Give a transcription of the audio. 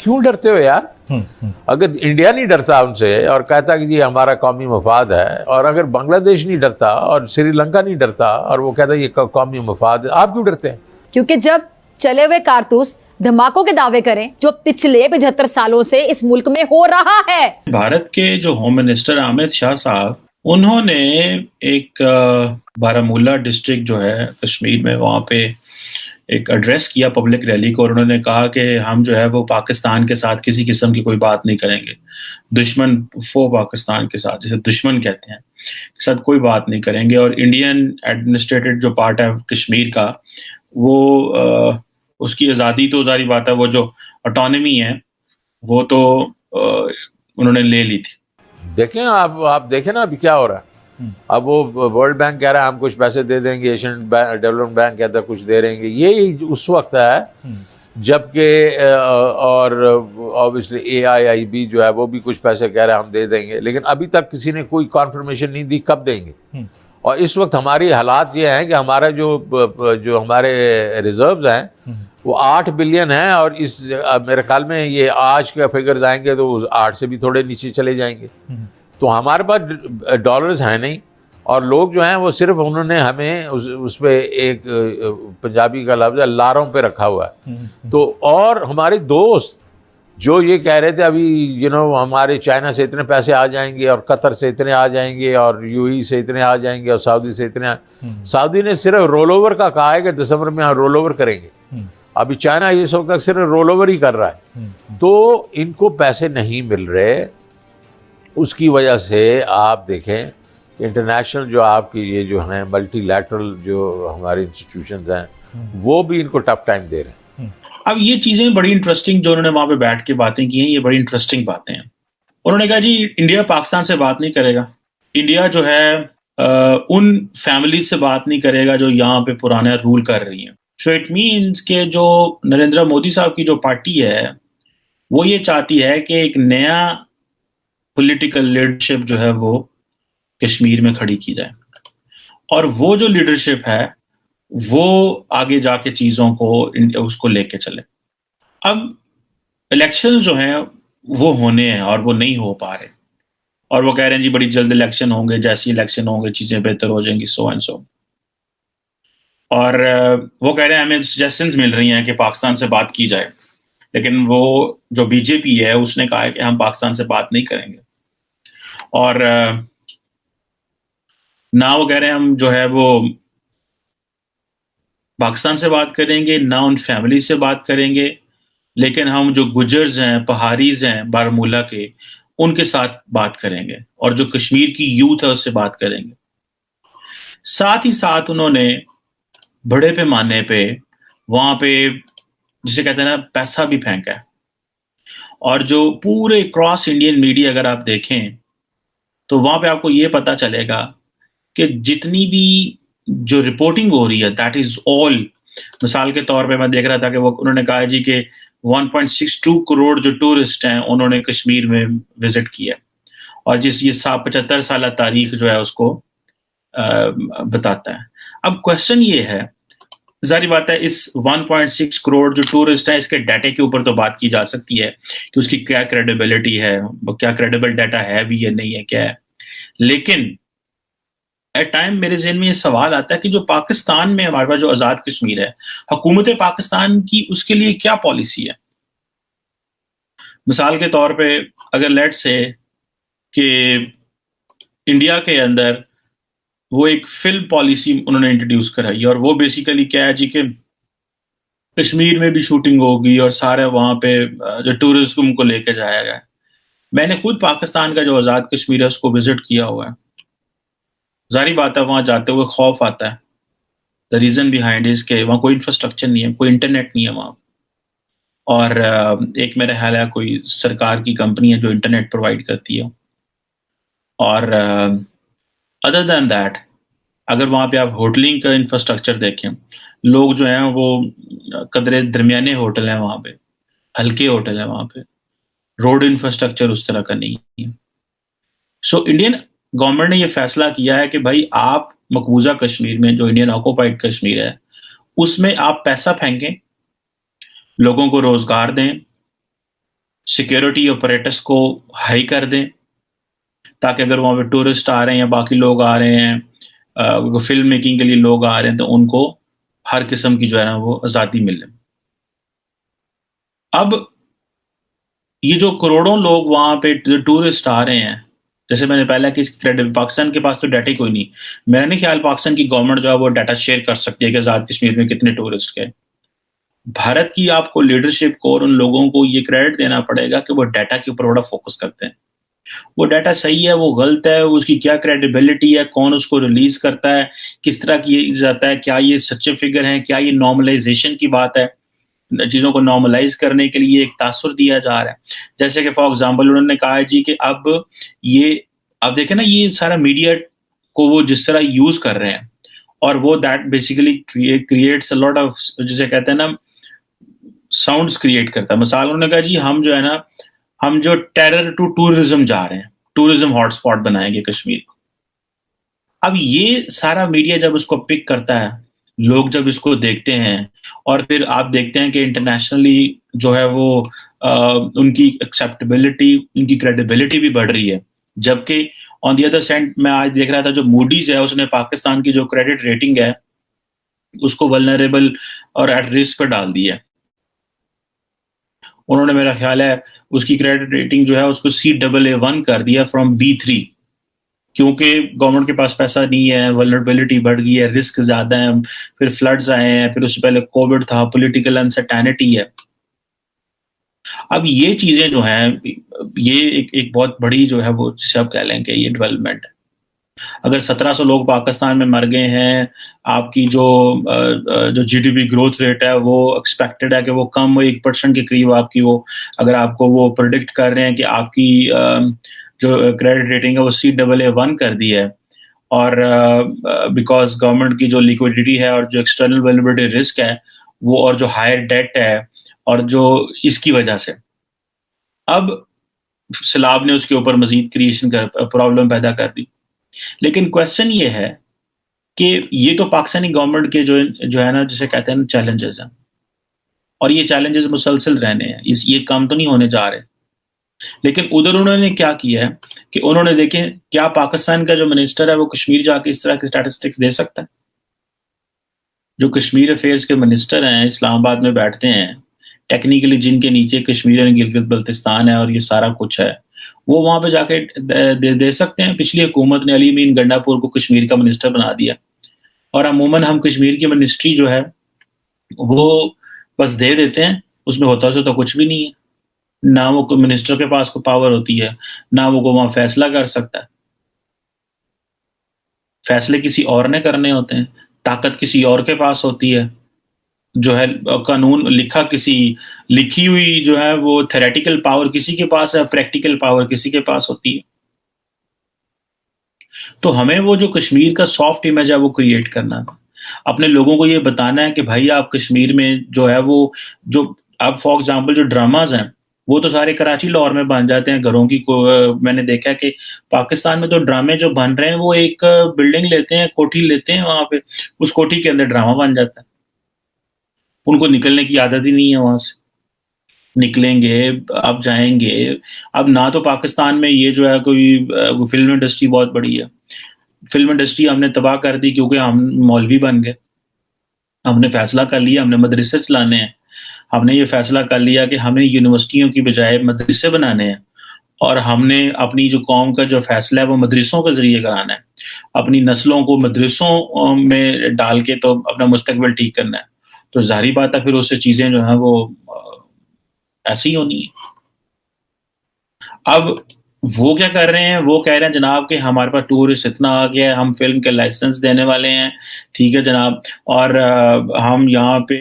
क्यों डरते हो यार? अगर इंडिया नहीं डरता उनसे और कहता कि जी हमारा कौमी मफाद है, और अगर बांग्लादेश नहीं डरता और श्रीलंका नहीं डरता और वो कहता ये कौमी मफाद है, आप क्यों डरते हैं? क्योंकि जब चले हुए कारतूस धमाकों के दावे करें जो पिछले 75 सालों से इस मुल्क में हो रहा है। भारत के जो होम मिनिस्टर अमित शाह साहब, उन्होंने एक बारामूला डिस्ट्रिक्ट जो है कश्मीर में, वहां पे एक एड्रेस किया पब्लिक रैली को, और उन्होंने कहा कि हम जो है वो पाकिस्तान के साथ किसी किस्म की कोई बात नहीं करेंगे, दुश्मन फो पाकिस्तान के साथ, जिसे दुश्मन कहते हैं, के साथ कोई बात नहीं करेंगे। और इंडियन एडमिनिस्ट्रेटेड जो पार्ट है कश्मीर का, वो उसकी आज़ादी तो जारी बात है, वो जो ऑटोनमी है वो तो उन्होंने ले ली थी। देखें आप देखें ना अभी क्या हो रहा है। अब वो वर्ल्ड बैंक कह रहा है हम कुछ पैसे दे देंगे, एशियन डेवलपमेंट बैंक कहता है कुछ दे देंगे। ये उस वक्त है जबकि और ऑब्वियसली AIIB जो है वो भी कुछ पैसे कह रहा है हम दे देंगे, लेकिन अभी तक किसी ने कोई कॉन्फर्मेशन नहीं दी कब देंगे। और इस वक्त हमारी हालात ये हैं कि हमारा जो हमारे रिजर्व्स हैं वो 8 बिलियन है, और इस मेरे ख्याल में ये आज के फिगर्स आएंगे तो 8 से भी थोड़े नीचे चले जाएंगे। तो हमारे पास डॉलर्स हैं नहीं, और लोग जो हैं वो सिर्फ उन्होंने हमें उस पे एक पंजाबी का लफ्ज़ है लारों पे रखा हुआ है। तो और हमारे दोस्त जो ये कह रहे थे अभी हमारे चाइना से इतने पैसे आ जाएंगे और कतर से इतने आ जाएंगे और UAE से इतने आ जाएंगे और सऊदी से इतने सऊदी ने सिर्फ रोल ओवर का कहा है कि दिसंबर में हम रोल ओवर करेंगे। अभी चाइना ये सब तक सिर्फ रोल ओवर ही कर रहा है। तो इनको पैसे नहीं मिल रहे, उसकी वजह से आप देखें इंटरनेशनल जो आपकी ये जो हैं मल्टीलैटरल जो हमारे इंस्टीट्यूशंस हैं वो भी इनको टफ टाइम दे रहे हैं। अब ये चीजें बड़ी इंटरेस्टिंग जो उन्होंने वहां पे बैठ के बातें की हैं, ये बड़ी इंटरेस्टिंग बातें हैं। उन्होंने कहा जी इंडिया पाकिस्तान से बात नहीं करेगा, इंडिया जो है उन फैमिली से बात नहीं करेगा जो यहाँ पे पुराना रूल कर रही हैं। सो इट मीन्स के जो नरेंद्र मोदी साहब की जो पार्टी है वो ये चाहती है कि एक नया पॉलिटिकल लीडरशिप जो है वो कश्मीर में खड़ी की जाए, और वो जो लीडरशिप है वो आगे जाके चीजों को उसको लेके चले। अब इलेक्शन जो हैं वो होने हैं और वो नहीं हो पा रहे, और वो कह रहे हैं जी बड़ी जल्द इलेक्शन होंगे, जैसे इलेक्शन होंगे चीजें बेहतर हो जाएंगी, सो एंड सो। और वो कह रहे हैं हमें सजेशंस मिल रही हैं कि पाकिस्तान से बात की जाए, लेकिन वो जो बीजेपी है उसने कहा है कि हम पाकिस्तान से बात नहीं करेंगे। और ना वो कह रहे हैं हम जो है वो पाकिस्तान से बात करेंगे, ना उन फैमिली से बात करेंगे, लेकिन हम जो गुजर्स हैं, पहाड़ीज हैं बारामूला के, उनके साथ बात करेंगे, और जो कश्मीर की यूथ है उससे बात करेंगे। साथ ही साथ उन्होंने बड़े पैमाने पे वहां पे जिसे कहते हैं ना पैसा भी फेंका है। और जो पूरे क्रॉस इंडियन मीडिया अगर आप देखें तो वहां पे आपको ये पता चलेगा कि जितनी भी जो रिपोर्टिंग हो रही है दैट इज ऑल, मिसाल के तौर पे मैं देख रहा था कि वो उन्होंने कहा जी कि 1.62 करोड़ जो टूरिस्ट हैं उन्होंने कश्मीर में विजिट किया, और जिस ये 75 साल तारीख जो है उसको बताता है। अब क्वेश्चन ये है, जारी बात है इस 1.6 करोड़ जो टूरिस्ट है इसके डाटा के ऊपर तो बात की जा सकती है कि उसकी क्या क्रेडिबिलिटी है, क्या क्रेडिबल डाटा है भी या नहीं है, क्या है। लेकिन एट टाइम मेरे ज़हन में ये सवाल आता है कि जो पाकिस्तान में हमारे पास जो आज़ाद कश्मीर है, हुकूमत पाकिस्तान की उसके लिए क्या पॉलिसी है। मिसाल के तौर पे अगर लेट्स से कि इंडिया के अंदर वो एक फिल्म पॉलिसी उन्होंने इंट्रोड्यूस कराई, और वो बेसिकली क्या है जी कि कश्मीर में भी शूटिंग होगी और सारे वहाँ पे जो टूरिज्म को लेके जाया गया। मैंने खुद पाकिस्तान का जो आज़ाद कश्मीर है उसको विजिट किया हुआ है। जारी बात है वहाँ जाते हुए खौफ आता है। द रीज़न बिहाइंड इज के वहाँ कोई इंफ्रास्ट्रक्चर नहीं है, कोई इंटरनेट नहीं है वहाँ, और एक मेरा ख्याल है कोई सरकार की कंपनी है जो इंटरनेट प्रोवाइड करती है। और अदर दैन दैट अगर वहाँ पे आप होटलिंग का इंफ्रास्ट्रक्चर देखें, लोग जो हैं वो कदरे दरमियाने होटल हैं वहाँ पे, हल्के होटल हैं वहाँ पे, रोड इंफ्रास्ट्रक्चर उस तरह का नहीं है। सो इंडियन गवर्नमेंट ने ये फैसला किया है कि भाई आप मकबूजा कश्मीर में जो इंडियन ऑक्युपाइड कश्मीर है उसमें आप पैसा फेंकें, लोगों को रोजगार दें, सिक्योरिटी ऑपरेटर्स को हाई कर दें, ताकि अगर वहाँ पे टूरिस्ट आ रहे हैं या बाकी लोग आ रहे हैं, फिल्म मेकिंग के लिए लोग आ रहे हैं, तो उनको हर किस्म की जो है ना वो आज़ादी मिले। अब ये जो करोड़ों लोग वहाँ पे टूरिस्ट आ रहे हैं, जैसे मैंने पहले कि क्रेडिट पाकिस्तान के पास तो डाटा ही कोई नहीं। मेरा नहीं ख्याल पाकिस्तान की गवर्नमेंट जो है वो डाटा शेयर कर सकती है कि आज़ाद कश्मीर में कितने टूरिस्ट गए। भारत की आपको लीडरशिप को और उन लोगों को ये क्रेडिट देना पड़ेगा कि वो डाटा के ऊपर बड़ा फोकस करते हैं। वो डाटा सही है, वो गलत है, उसकी क्या क्रेडिबिलिटी है, कौन उसको रिलीज करता है, किस तरह किया जाता है, क्या ये सच्चे फिगर हैं, क्या ये नॉर्मलाइजेशन की बात है, चीज़ों को नॉर्मलाइज करने के लिए एक तासुर दिया जा रहा है। जैसे कि फॉर एग्जांपल उन्होंने कहा है जी कि अब देखें ना, ये सारा मीडिया को वो जिस तरह यूज कर रहे हैं, और वो that basically creates a lot of, जिसे कहते हैं ना, साउंड्स क्रिएट करता है। मिसाल उन्होंने कहा जी हम जो टेरर टू टूरिज्म जा रहे हैं, टूरिज्म हॉटस्पॉट बनाएंगे कश्मीर को। अब ये सारा मीडिया जब उसको पिक करता है, लोग जब इसको देखते हैं, और फिर आप देखते हैं कि इंटरनेशनली जो है वो उनकी एक्सेप्टेबिलिटी, उनकी क्रेडिबिलिटी भी बढ़ रही है। जबकि ऑन द अदर साइड मैं आज देख रहा था, जो मूडीज है उसने पाकिस्तान की जो क्रेडिट रेटिंग है उसको वल्नरेबल और एट रिस्क पर डाल दिया है। उन्होंने, मेरा ख्याल है, उसकी क्रेडिट रेटिंग जो है उसको CAA1 कर दिया फ्रॉम B3, क्योंकि गवर्नमेंट के पास पैसा नहीं है, वल्नरेबिलिटी बढ़ गई है, रिस्क ज्यादा है, फिर फ्लड्स आए हैं, फिर उससे पहले कोविड था, पॉलिटिकल अनसर्टेनिटी है। अब ये चीजें जो हैं, ये एक बहुत बड़ी जो है वो, जिसे आप कह लें कि ये डेवलपमेंट है। अगर 1700 लोग पाकिस्तान में मर गए हैं, आपकी जो GDP ग्रोथ रेट है वो एक्सपेक्टेड है कि वो कम 1% के करीब आपकी, वो अगर आपको वो प्रोडिक्ट कर रहे हैं कि आपकी जो क्रेडिट रेटिंग है वो CAA1 कर दी है, और बिकॉज गवर्नमेंट की जो लिक्विडिटी है और जो एक्सटर्नल वल्नरेबिलिटी रिस्क है वो, और जो हायर डेट है, और जो इसकी वजह से अब सैलाब ने उसके ऊपर मजीद क्रिएशन कर प्रॉब्लम पैदा कर दी। लेकिन क्वेश्चन ये है कि ये तो पाकिस्तानी गवर्नमेंट के जो है ना, जिसे कहते हैं ना, चैलेंजेस हैं, और ये चैलेंजेस मुसलसल रहने हैं, ये कम तो नहीं होने जा रहे। लेकिन उधर उन्होंने क्या किया है कि उन्होंने, देखें, क्या पाकिस्तान का जो मिनिस्टर है वो कश्मीर जाके इस तरह के स्टैटिस्टिक्स दे सकता है? जो कश्मीर अफेयर्स के मिनिस्टर हैं, इस्लामाबाद में बैठते हैं, टेक्निकली जिनके नीचे कश्मीर और गिलगित बल्तिस्तान है और ये सारा कुछ है, वो वहां पे जाके दे सकते हैं। पिछली हुकूमत ने अली मीन गंडापुर को कश्मीर का मिनिस्टर बना दिया, और अमूमन हम कश्मीर की मिनिस्ट्री जो है वो बस दे देते हैं, उसमें होता तो कुछ भी नहीं है। ना वो मिनिस्टर के पास कोई पावर होती है, ना वो को वहां फैसला कर सकता है। फैसले किसी और ने करने होते हैं, ताकत किसी और के पास होती है, जो है कानून लिखी हुई जो है वो थेरेटिकल पावर किसी के पास है, प्रैक्टिकल पावर किसी के पास होती है। तो हमें वो जो कश्मीर का सॉफ्ट इमेज है वो क्रिएट करना है, अपने लोगों को ये बताना है कि भाई आप कश्मीर में जो है वो, जो अब फॉर एग्जांपल जो ड्रामाज हैं वो तो सारे कराची लाहौर में बन जाते हैं घरों की मैंने देखा है कि पाकिस्तान में तो ड्रामे जो बन रहे हैं वो एक बिल्डिंग लेते हैं, कोठी लेते हैं, वहां पे उस कोठी के अंदर ड्रामा बन जाता है। उनको निकलने की आदत ही नहीं है वहां से। निकलेंगे, अब जाएंगे। अब ना तो पाकिस्तान में ये जो है कोई फिल्म इंडस्ट्री बहुत बड़ी है, फिल्म इंडस्ट्री हमने तबाह कर दी क्योंकि हम मौलवी बन गए। हमने फैसला कर लिया हमने मदरसे चलाने हैं, हमने ये फैसला कर लिया कि हमें यूनिवर्सिटियों की बजाय मदरसे बनाने हैं, और हमने अपनी जो कौम का जो फैसला है वो मदरसों के जरिए कराना है, अपनी नस्लों को मदरसों में डाल के तो अपना मुस्तकबिल ठीक करना है। तो जाहिर बात है फिर उससे चीजें जो है वो ऐसी ही होनी है। अब वो क्या कर रहे हैं, वो कह रहे हैं जनाब कि हमारे पास टूरिस्ट इतना आ गया है, हम फिल्म के लाइसेंस देने वाले हैं, ठीक है जनाब, और हम यहाँ पे